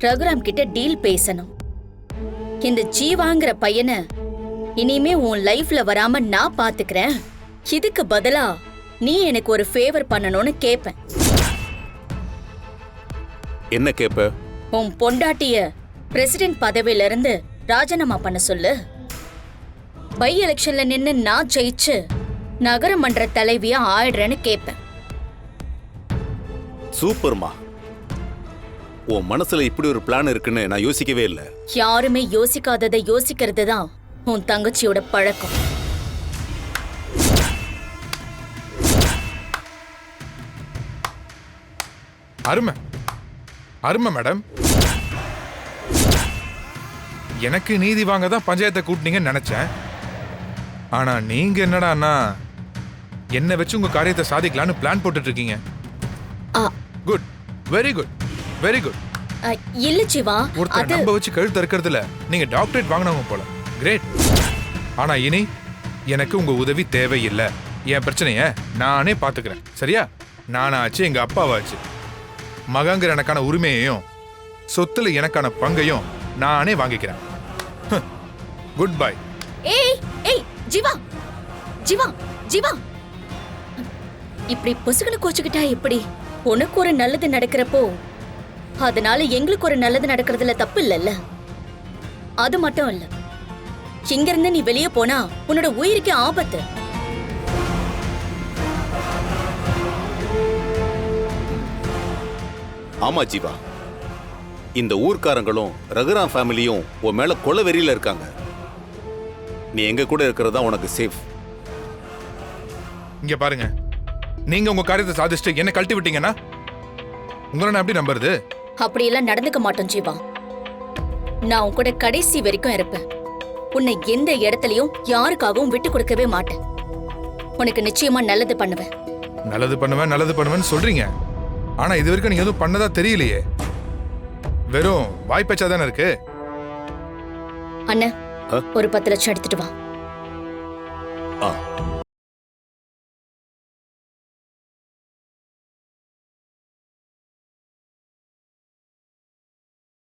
ரகுராம் கிட்ட டீல் பேசணும். இந்த ஜீவாங்கிற பையனை இனிமே உன் லைஃப்ல வராம நான் பாத்துக்கிறேன். இதுக்கு பதிலா நீ எனக்கு ஒரு ஃபேவர் பண்ணணும்னு கேப்பேன். என்ன கேப்ப? உன் பொண்டாட்டிய பிரசிடென்ட் பதவியில இருந்து ராஜினாமா பண்ண சொல்லு. பை எலெக்ஷன்ல நின்னு நான் ஜெயிச்சு நகரமன்ற தலைவியா ஆயிடுறேன்னு கேப்பேன். சூப்பர்மா. உன் மனசுல இப்படி ஒரு பிளான் இருக்குன்னு நான் யோசிக்கவே இல்லை. யாருமே யோசிக்காததை யோசிக்கிறது தான் உன் தங்கச்சியோட பழக்கம். அருமை அருமை மேடம். எனக்கு நீதி வாங்க தான் பஞ்சாயத்தை கூட்டினீங்கன்னு நினைச்சேன். ஆனா நீங்க என்னடான்னா என்ன வச்சு உங்க காரியத்தை சாதிக்கலான்னு பிளான் போட்டுட்டு இருக்கீங்க. Good, very good, very good. இல்ல ஜீவா, ஒருத்தர் நம்ப வச்சு கழுத்து இருக்கிறதுல நீங்க டாக்டரேட் வாங்கினவங்க போல. கிரேட். ஆனா இனி எனக்கு உங்க உதவி தேவையில்லை. என் பிரச்சனைய நானே பாத்துக்கிறேன். சரியா? நானாச்சு, எங்க அப்பாவாச்சு. மகங்கிற எனக்கான உரிமையையும் சொத்துல எனக்கான பங்கையும் நானே வாங்கிக்கிறேன். Good bye. ஏய் ஏய் ஜீவா, ஜீவா, ஜீவா, இப்படி பொசுகளை கோச்சுக்கிட்டா எப்படி? உனக்கு ஒரு நல்லது நடக்கிறப்போ அதனால எங்களுக்கு ஒரு நல்லது நடக்கிறதுல தப்பு இல்லைல்ல. அது மட்டும் இல்ல, இங்க இருந்து நீ வெளியே போனா உன்னோட உயிருக்கு ஆபத்து. ஆமா ஜீவா, இந்த ஊர்க்காரங்களும் ரகுராம் ஃபேமிலியும் உன் மேல கொலை வெறியில இருக்காங்க. நீ எங்க கூட இருக்கிறதா உனக்கு சேஃப். இங்க பாருங்க, நீங்க உங்க காரியத்தை சாதிச்சுட்டு என்ன கழட்டி விட்டீங்கன்னா உங்களை நான் எப்படி நம்புறது? அப்படியெல்லாம் நடந்துக்க மாட்டோம் ஜீவா. நான் உன் கூட கடைசி வரைக்கும் இருப்பேன். உன்னை எந்த இடத்துலயும் யாருக்காகவும் விட்டு கொடுக்கவே மாட்டேன். உனக்கு நிச்சயமா நல்லது பண்ணுவேன். நல்லது பண்ணுவேன், நல்லது பண்ணுவேன்னு சொல்றீங்க. ஆனா இது வரைக்கும் நீங்க எதுவும் பண்ணதா தெரியலையே. வெறும் வாய்ப்பேச்சா தானே இருக்கு. அண்ணா, ஒரு 10 லட்சம் எடுத்துட்டு வா.